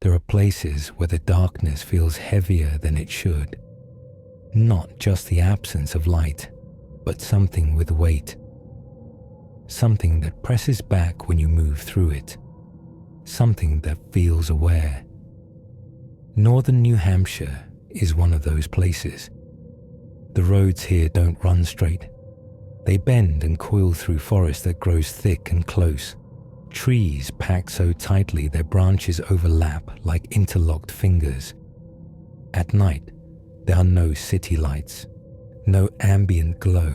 There are places where the darkness feels heavier than it should. Not just the absence of light, but something with weight. Something that presses back when you move through it. Something that feels aware. Northern New Hampshire is one of those places. The roads here don't run straight. They bend and coil through forest that grows thick and close. Trees packed so tightly their branches overlap like interlocked fingers. At night, there are no city lights, no ambient glow,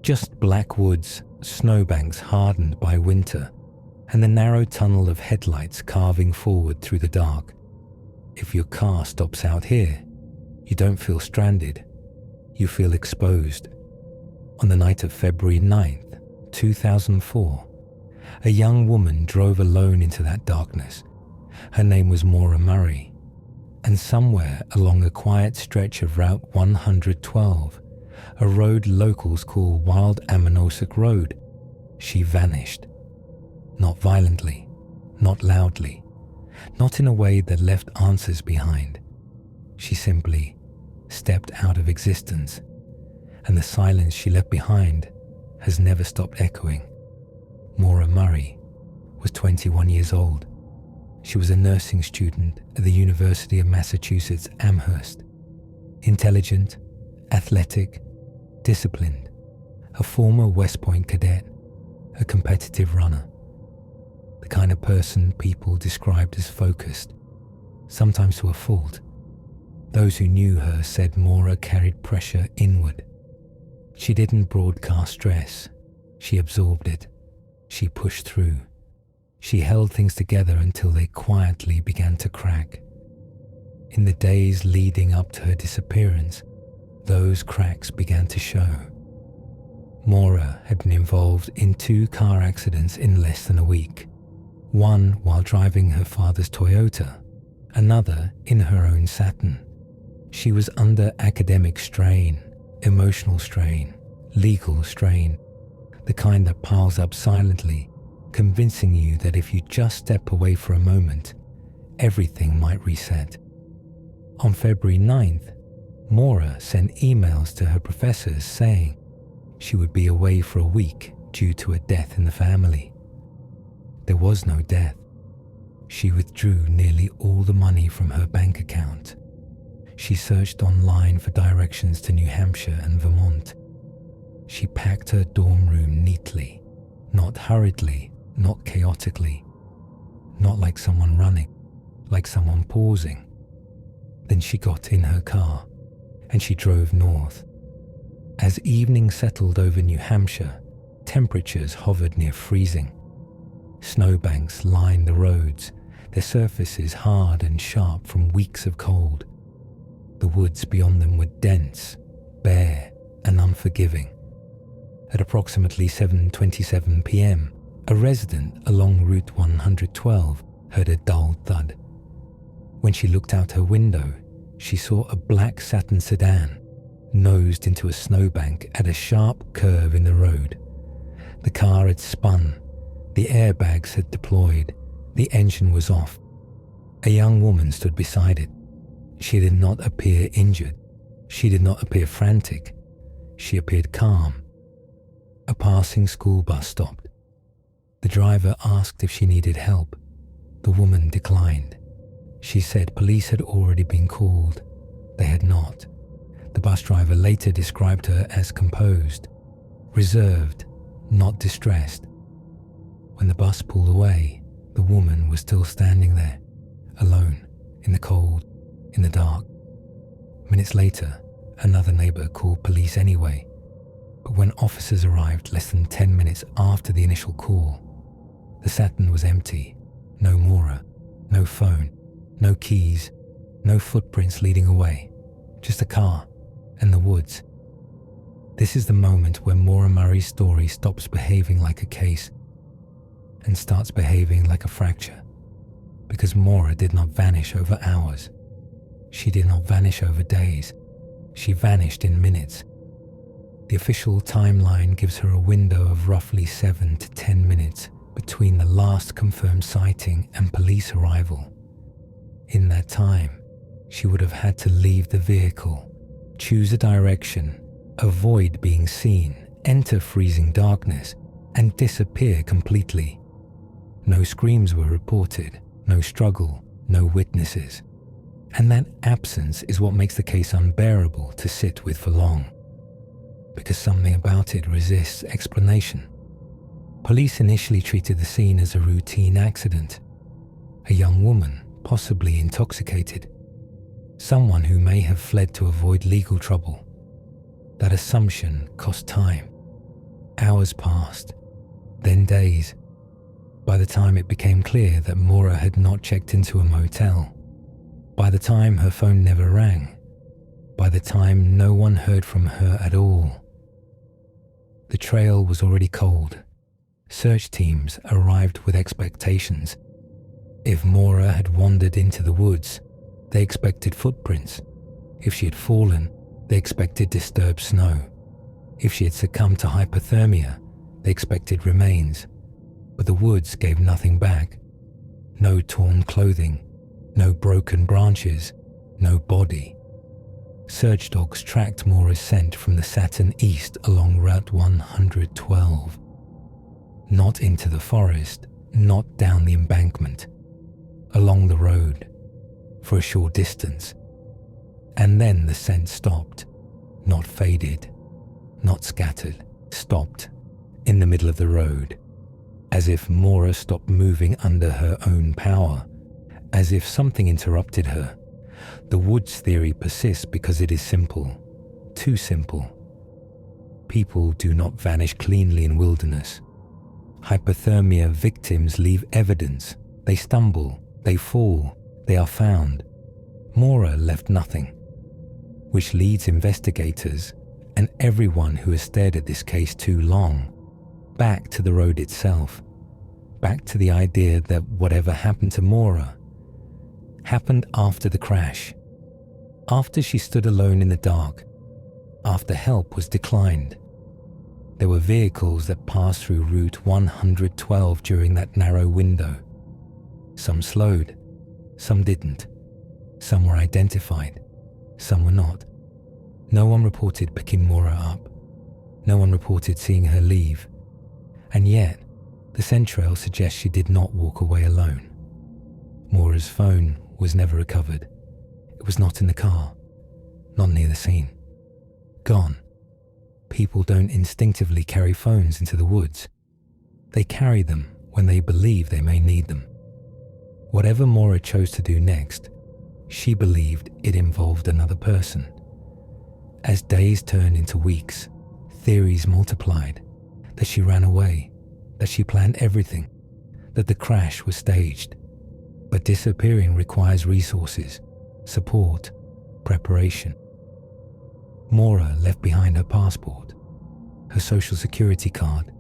just black woods, snowbanks hardened by winter, and the narrow tunnel of headlights carving forward through the dark. If your car stops out here, you don't feel stranded, you feel exposed. On the night of February 9th, 2004, a young woman drove alone into that darkness. Her name was Maura Murray, and somewhere along a quiet stretch of Route 112, a road locals call Wild Ammonoosuc Road, she vanished. Not violently, not loudly, not in a way that left answers behind. She simply stepped out of existence, and the silence she left behind has never stopped echoing. Maura Murray was 21 years old. She was a nursing student at the University of Massachusetts Amherst. Intelligent, athletic, disciplined, a former West Point cadet, a competitive runner. The kind of person people described as focused, sometimes to a fault. Those who knew her said Maura carried pressure inward. She didn't broadcast stress, she absorbed it. She pushed through. She held things together until they quietly began to crack. In the days leading up to her disappearance, those cracks began to show. Maura had been involved in 2 car accidents in less than a week. One while driving her father's Toyota, another in her own Saturn. She was under academic strain, emotional strain, legal strain, the kind that piles up silently, convincing you that if you just step away for a moment, everything might reset. On February 9th, Maura sent emails to her professors saying she would be away for a week due to a death in the family. There was no death. She withdrew nearly all the money from her bank account. She searched online for directions to New Hampshire and Vermont. She packed her dorm room neatly, not hurriedly, not chaotically, not like someone running, like someone pausing. Then she got in her car and she drove north. As evening settled over New Hampshire, temperatures hovered near freezing. Snowbanks lined the roads, their surfaces hard and sharp from weeks of cold. The woods beyond them were dense, bare, and unforgiving. At approximately 7:27 p.m., a resident along Route 112 heard a dull thud. When she looked out her window, she saw a black Saturn sedan nosed into a snowbank at a sharp curve in the road. The car had spun, the airbags had deployed, the engine was off. A young woman stood beside it. She did not appear injured. She did not appear frantic. She appeared calm. A passing school bus stopped. The driver asked if she needed help. The woman declined. She said police had already been called. They had not. The bus driver later described her as composed, reserved, not distressed. When the bus pulled away, the woman was still standing there, alone, in the cold, in the dark. Minutes later, another neighbor called police anyway. But when officers arrived less than 10 minutes after the initial call, the Saturn was empty. No Maura, no phone, no keys, no footprints leading away, just a car and the woods. This is the moment where Maura Murray's story stops behaving like a case and starts behaving like a fracture. Because Maura did not vanish over hours. She did not vanish over days. She vanished in minutes. The official timeline gives her a window of roughly 7 to 10 minutes between the last confirmed sighting and police arrival. In that time, she would have had to leave the vehicle, choose a direction, avoid being seen, enter freezing darkness, and disappear completely. No screams were reported, no struggle, no witnesses. And that absence is what makes the case unbearable to sit with for long, because something about it resists explanation. Police initially treated the scene as a routine accident. A young woman, possibly intoxicated. Someone who may have fled to avoid legal trouble. That assumption cost time. Hours passed, then days. By the time it became clear that Maura had not checked into a motel, by the time her phone never rang, by the time no one heard from her at all, the trail was already cold. Search teams arrived with expectations. If Maura had wandered into the woods, they expected footprints. If she had fallen, they expected disturbed snow. If she had succumbed to hypothermia, they expected remains. But the woods gave nothing back. No torn clothing, no broken branches, no body. Search dogs tracked Maura's scent from the Saturn east along Route 112. Not into the forest, not down the embankment. Along the road, for a short distance. And then the scent stopped, not faded, not scattered, stopped in the middle of the road, as if Maura stopped moving under her own power, as if something interrupted her. The woods theory persists because it is simple, too simple. People do not vanish cleanly in wilderness. Hypothermia victims leave evidence. They stumble, they fall, they are found. Maura left nothing, which leads investigators and everyone who has stared at this case too long back to the road itself, back to the idea that whatever happened to Maura happened after the crash, after she stood alone in the dark, after help was declined. There were vehicles that passed through Route 112 during that narrow window. Some slowed, some didn't. Some were identified, some were not. No one reported picking Maura up. No one reported seeing her leave. And yet, the scent trail suggests she did not walk away alone. Maura's phone was never recovered. It was not in the car, not near the scene. Gone. People don't instinctively carry phones into the woods. They carry them when they believe they may need them. Whatever Maura chose to do next, she believed it involved another person. As days turned into weeks, theories multiplied, that she ran away, that she planned everything, that the crash was staged. But disappearing requires resources, support, preparation. Maura left behind her passport, her social security card,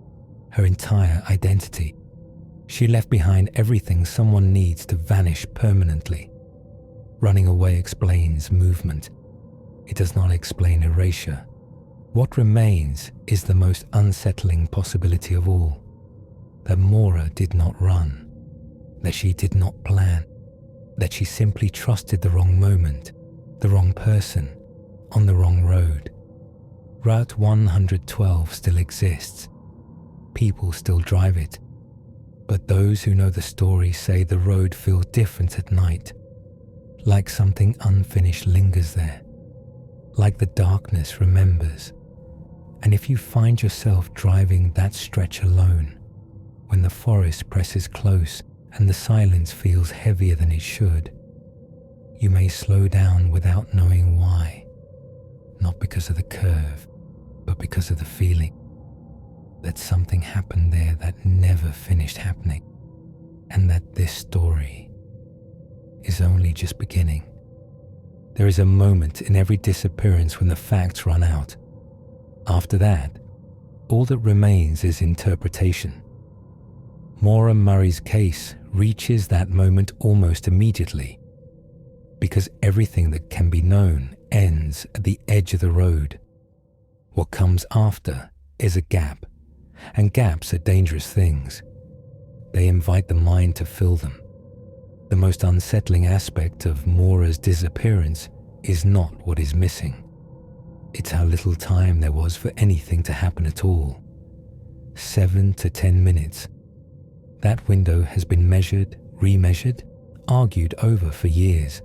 her entire identity. She left behind everything someone needs to vanish permanently. Running away explains movement. It does not explain erasure. What remains is the most unsettling possibility of all, that Maura did not run, that she did not plan, that she simply trusted the wrong moment, the wrong person, on the wrong road. Route 112 still exists. People still drive it. But those who know the story say the road feels different at night, like something unfinished lingers there, like the darkness remembers. And if you find yourself driving that stretch alone, when the forest presses close and the silence feels heavier than it should, you may slow down without knowing why. Not because of the curve, but because of the feeling that something happened there that never finished happening, and that this story is only just beginning. There is a moment in every disappearance when the facts run out. After that, all that remains is interpretation. Maura Murray's case reaches that moment almost immediately, because everything that can be known ends at the edge of the road. What comes after is a gap, and gaps are dangerous things. They invite the mind to fill them. The most unsettling aspect of Maura's disappearance is not what is missing. It's how little time there was for anything to happen at all. 7 to 10 minutes. That window has been measured, remeasured, argued over for years.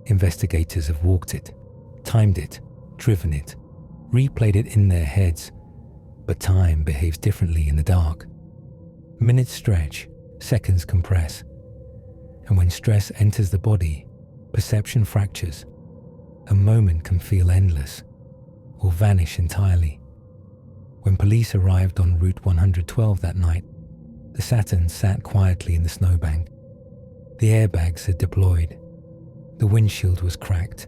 Investigators have walked it, timed it, driven it, replayed it in their heads, but time behaves differently in the dark. Minutes stretch, seconds compress, and when stress enters the body, perception fractures. A moment can feel endless, or vanish entirely. When police arrived on Route 112 that night, the Saturn sat quietly in the snowbank. The airbags had deployed. The windshield was cracked.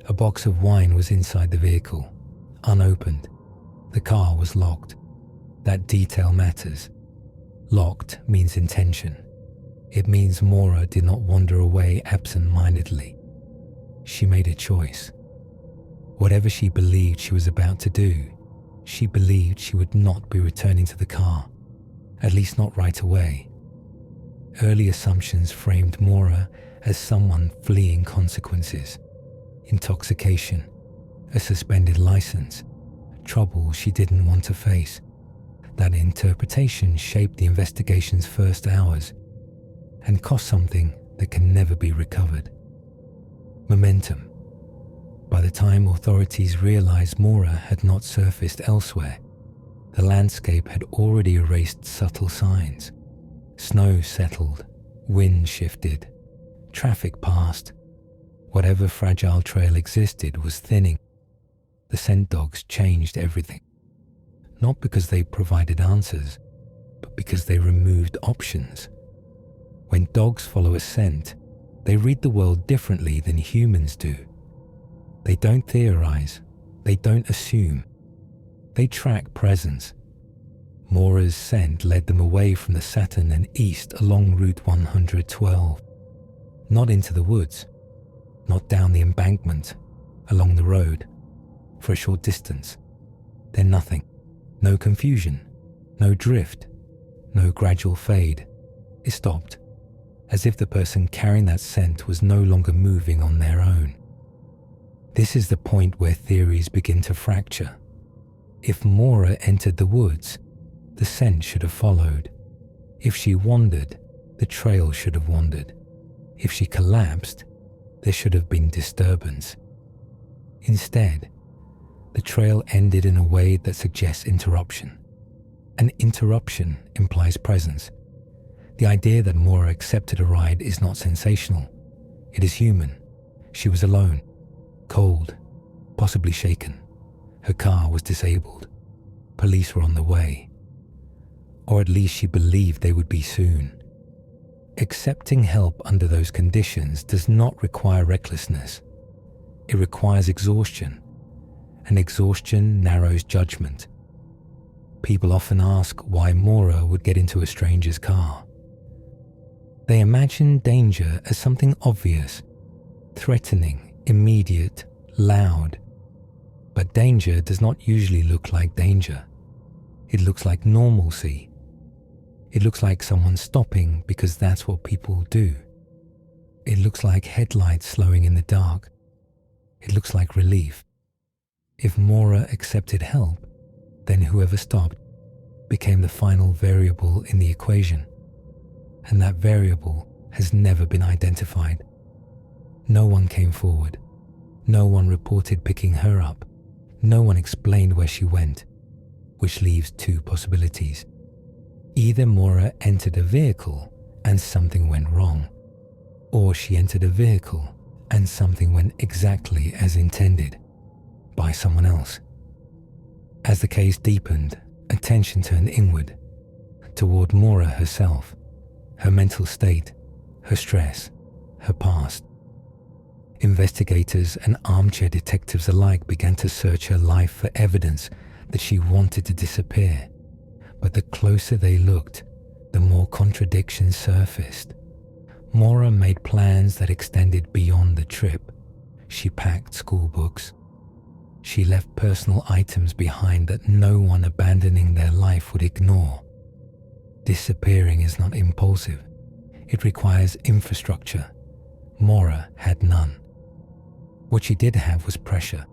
A box of wine was inside the vehicle, unopened. The car was locked. That detail matters. Locked means intention. It means Maura did not wander away absent-mindedly. She made a choice. Whatever she believed she was about to do, she believed she would not be returning to the car, at least not right away. Early assumptions framed Maura as someone fleeing consequences, intoxication, a suspended license, trouble she didn't want to face. That interpretation shaped the investigation's first hours and cost something that can never be recovered. Momentum. By the time authorities realized Maura had not surfaced elsewhere, the landscape had already erased subtle signs. Snow settled, wind shifted, traffic passed. Whatever fragile trail existed was thinning. The scent dogs changed everything. Not because they provided answers, but because they removed options. When dogs follow a scent, they read the world differently than humans do. They don't theorize, they don't assume. They track presence. Maura's scent led them away from the Saturn and east along Route 112. Not into the woods, not down the embankment, along the road. For a short distance, then nothing. No confusion, no drift, no gradual fade. It stopped, as if the person carrying that scent was no longer moving on their own. This is the point where theories begin to fracture. If Maura entered the woods, the scent should have followed. If she wandered, the trail should have wandered. If she collapsed, there should have been disturbance. Instead, the trail ended in a way that suggests interruption. An interruption implies presence. The idea that Maura accepted a ride is not sensational. It is human. She was alone, cold, possibly shaken. Her car was disabled. Police were on the way. Or at least she believed they would be soon. Accepting help under those conditions does not require recklessness. It requires exhaustion. And exhaustion narrows judgment. People often ask why Maura would get into a stranger's car. They imagine danger as something obvious, threatening, immediate, loud. But danger does not usually look like danger. It looks like normalcy. It looks like someone stopping because that's what people do. It looks like headlights slowing in the dark. It looks like relief. If Maura accepted help, then whoever stopped became the final variable in the equation. And that variable has never been identified. No one came forward. No one reported picking her up. No one explained where she went, which leaves two possibilities. Either Maura entered a vehicle and something went wrong, or she entered a vehicle and something went exactly as intended, by someone else. As the case deepened, attention turned inward, toward Maura herself, her mental state, her stress, her past. Investigators and armchair detectives alike began to search her life for evidence that she wanted to disappear. But the closer they looked, the more contradictions surfaced. Maura made plans that extended beyond the trip. She packed school books. She left personal items behind that no one abandoning their life would ignore. Disappearing is not impulsive. It requires infrastructure. Maura had none. What she did have was pressure,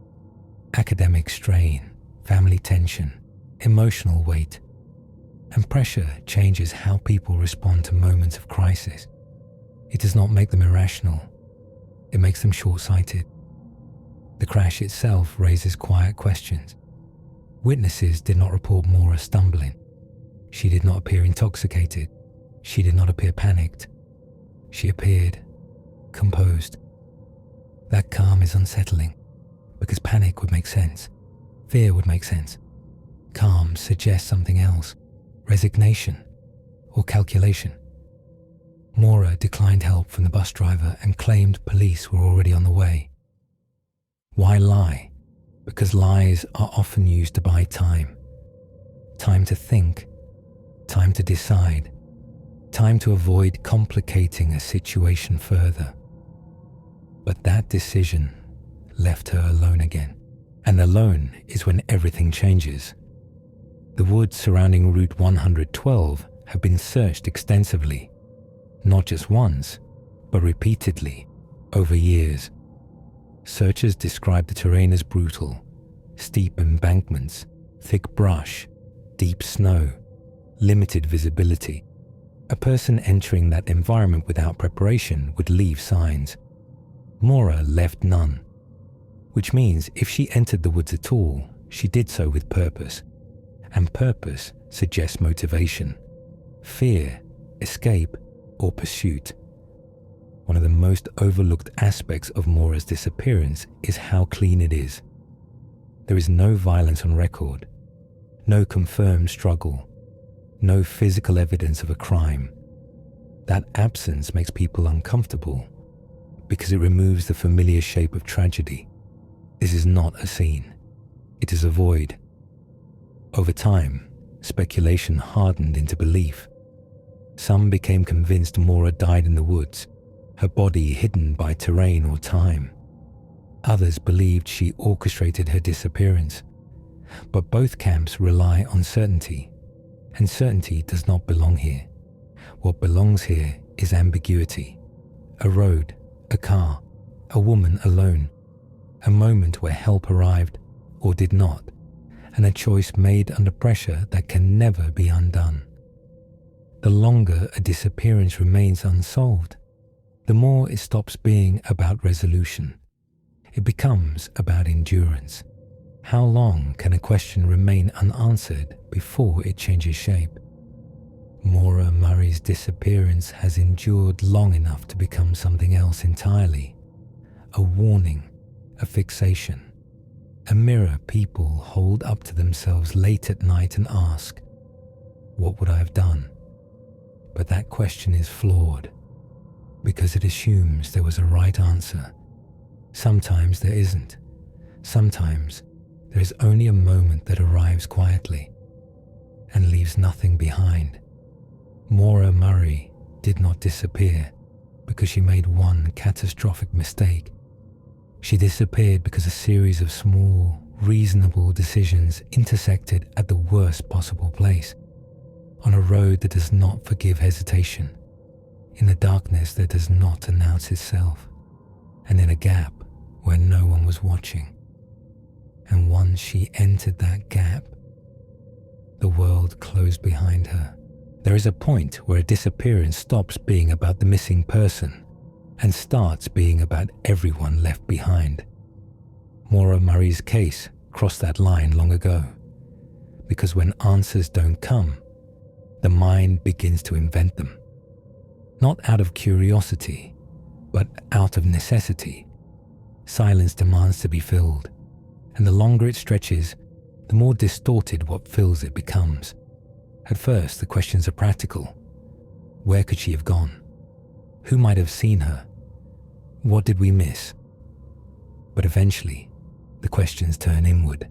academic strain, family tension, emotional weight. And pressure changes how people respond to moments of crisis. It does not make them irrational. It makes them short-sighted. The crash itself raises quiet questions. Witnesses did not report Maura stumbling. She did not appear intoxicated. She did not appear panicked. She appeared composed. That calm is unsettling, because panic would make sense. Fear would make sense. Calm suggests something else, resignation or calculation. Maura declined help from the bus driver and claimed police were already on the way. Why lie? Because lies are often used to buy time. Time to think, time to decide, time to avoid complicating a situation further. But that decision left her alone again. And alone is when everything changes. The woods surrounding Route 112 have been searched extensively, not just once, but repeatedly over years. Searchers describe the terrain as brutal: steep embankments, thick brush, deep snow, limited visibility. A person entering that environment without preparation would leave signs. Maura left none, which means if she entered the woods at all, she did so with purpose. And purpose suggests motivation, fear, escape, or pursuit. One of the most overlooked aspects of Maura's disappearance is how clean it is. There is no violence on record, no confirmed struggle, no physical evidence of a crime. That absence makes people uncomfortable because it removes the familiar shape of tragedy. This is not a scene. It is a void. Over time, speculation hardened into belief. Some became convinced Maura died in the woods, her body hidden by terrain or time. Others believed she orchestrated her disappearance. But both camps rely on certainty, and certainty does not belong here. What belongs here is ambiguity. A road, a car, a woman alone, a moment where help arrived or did not, and a choice made under pressure that can never be undone. The longer a disappearance remains unsolved, the more it stops being about resolution. It becomes about endurance. How long can a question remain unanswered before it changes shape? Maura Murray's disappearance has endured long enough to become something else entirely. A warning, a fixation, a mirror people hold up to themselves late at night and ask, "What would I have done?" But that question is flawed, because it assumes there was a right answer. Sometimes there isn't. Sometimes there is only a moment that arrives quietly and leaves nothing behind. Maura Murray did not disappear because she made one catastrophic mistake. She disappeared because a series of small, reasonable decisions intersected at the worst possible place, on a road that does not forgive hesitation, in a darkness that does not announce itself, and in a gap where no one was watching. And once she entered that gap, the world closed behind her. There is a point where a disappearance stops being about the missing person and starts being about everyone left behind. Maura Murray's case crossed that line long ago, because when answers don't come, the mind begins to invent them. Not out of curiosity, but out of necessity. Silence demands to be filled, and the longer it stretches, the more distorted what fills it becomes. At first, the questions are practical. Where could she have gone? Who might have seen her? What did we miss? But eventually, the questions turn inward.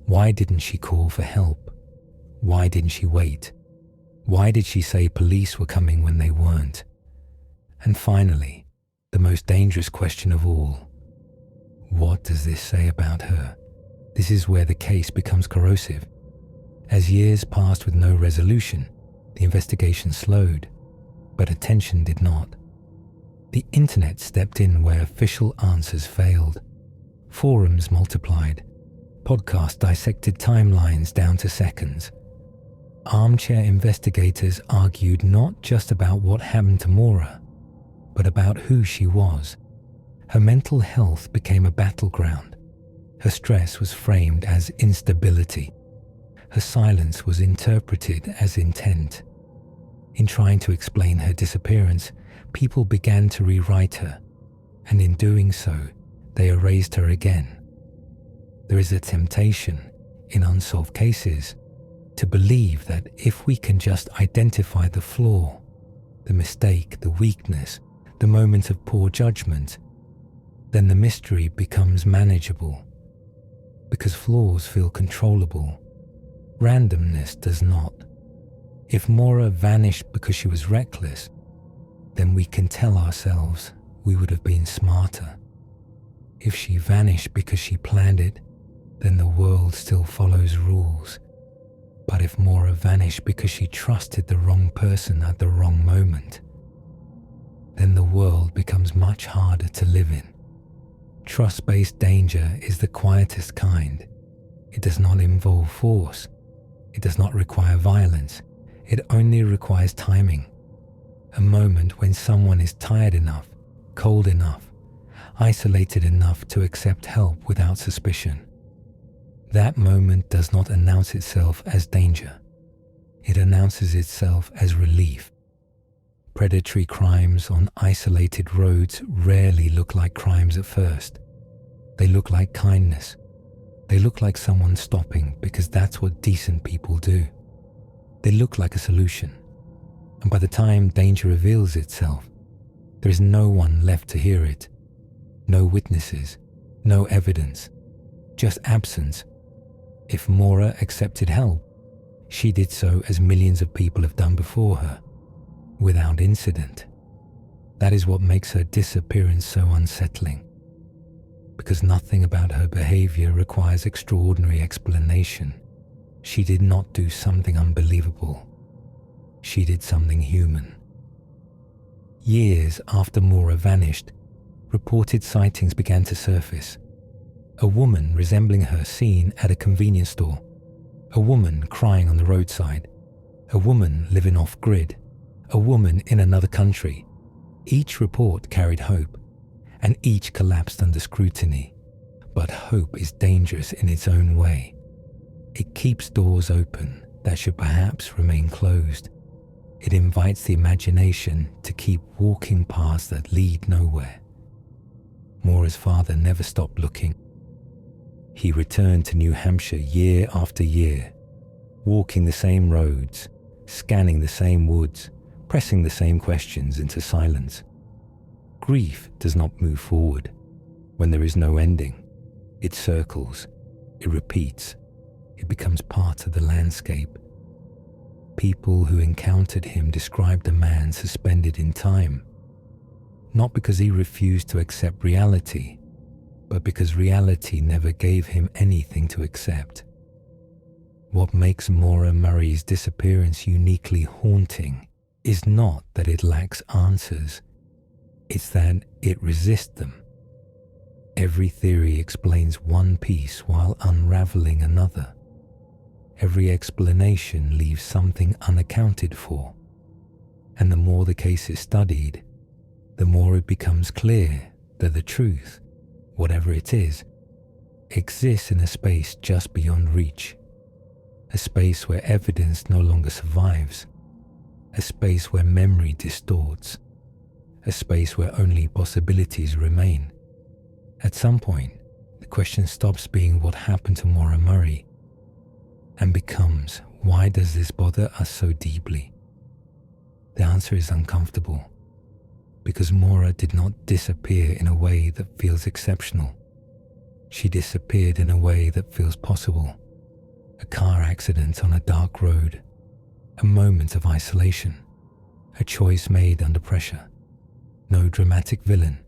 Why didn't she call for help? Why didn't she wait? Why did she say police were coming when they weren't? And finally, the most dangerous question of all. What does this say about her? This is where the case becomes corrosive. As years passed with no resolution, the investigation slowed. But attention did not. The internet stepped in where official answers failed. Forums multiplied. Podcasts dissected timelines down to seconds. Armchair investigators argued not just about what happened to Maura, but about who she was. Her mental health became a battleground. Her stress was framed as instability. Her silence was interpreted as intent. In trying to explain her disappearance, people began to rewrite her, and in doing so, they erased her again. There is a temptation, in unsolved cases, to believe that if we can just identify the flaw, the mistake, the weakness, the moment of poor judgment, then the mystery becomes manageable. Because flaws feel controllable, randomness does not. If Maura vanished because she was reckless, then we can tell ourselves we would have been smarter. If she vanished because she planned it, then the world still follows rules. But if Maura vanished because she trusted the wrong person at the wrong moment, then the world becomes much harder to live in. Trust-based danger is the quietest kind. It does not involve force. It does not require violence. It only requires timing. A moment when someone is tired enough, cold enough, isolated enough to accept help without suspicion. That moment does not announce itself as danger. It announces itself as relief. Predatory crimes on isolated roads rarely look like crimes at first. They look like kindness. They look like someone stopping because that's what decent people do. They look like a solution. And by the time danger reveals itself, there is no one left to hear it. No witnesses, no evidence, just absence. If Maura accepted help, she did so as millions of people have done before her, without incident. That is what makes her disappearance so unsettling, because nothing about her behavior requires extraordinary explanation. She did not do something unbelievable. She did something human. Years after Maura vanished, reported sightings began to surface. A woman resembling her seen at a convenience store. A woman crying on the roadside. A woman living off-grid. A woman in another country. Each report carried hope, and each collapsed under scrutiny. But hope is dangerous in its own way. It keeps doors open that should perhaps remain closed. It invites the imagination to keep walking paths that lead nowhere. Maura's father never stopped looking. He returned to New Hampshire year after year, walking the same roads, scanning the same woods, pressing the same questions into silence. Grief does not move forward. When there is no ending, it circles, it repeats, it becomes part of the landscape. People who encountered him described a man suspended in time, not because he refused to accept reality, but because reality never gave him anything to accept. What makes Maura Murray's disappearance uniquely haunting is not that it lacks answers, it's that it resists them. Every theory explains one piece while unraveling another. Every explanation leaves something unaccounted for. And the more the case is studied, the more it becomes clear that the truth, whatever it is, exists in a space just beyond reach. A space where evidence no longer survives. A space where memory distorts. A space where only possibilities remain. At some point, the question stops being what happened to Maura Murray and becomes, why does this bother us so deeply? The answer is uncomfortable, because Maura did not disappear in a way that feels exceptional. She disappeared in a way that feels possible. A car accident on a dark road, a moment of isolation, a choice made under pressure. No dramatic villain,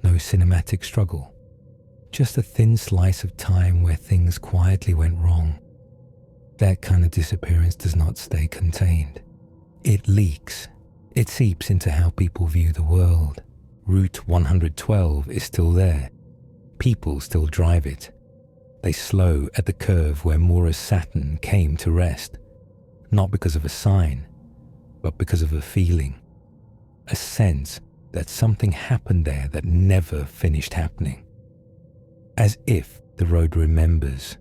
no cinematic struggle, just a thin slice of time where things quietly went wrong. That kind of disappearance does not stay contained. It leaks, It seeps into how people view the world. Route 112 is still there. People still drive it. They slow at the curve where Maura's Saturn came to rest, not because of a sign, but because of a feeling, a sense that something happened there that never finished happening. As if the road remembers,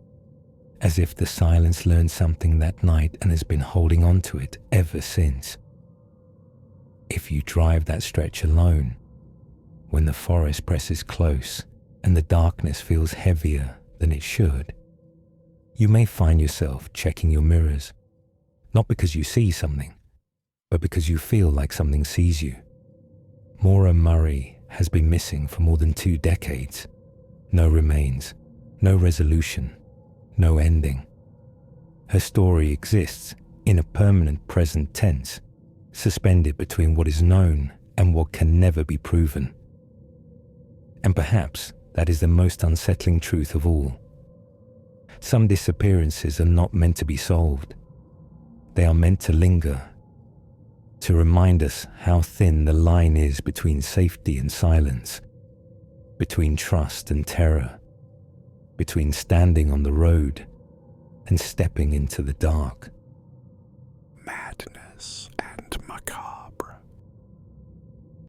as if the silence learned something that night and has been holding on to it ever since. If you drive that stretch alone, when the forest presses close and the darkness feels heavier than it should, you may find yourself checking your mirrors, not because you see something, but because you feel like something sees you. Maura Murray has been missing for more than 2 decades. No remains, no resolution, no ending. Her story exists in a permanent present tense, suspended between what is known and what can never be proven. And perhaps that is the most unsettling truth of all. Some disappearances are not meant to be solved. They are meant to linger, to remind us how thin the line is between safety and silence, between trust and terror, between standing on the road and stepping into the dark. Madness and Macabre.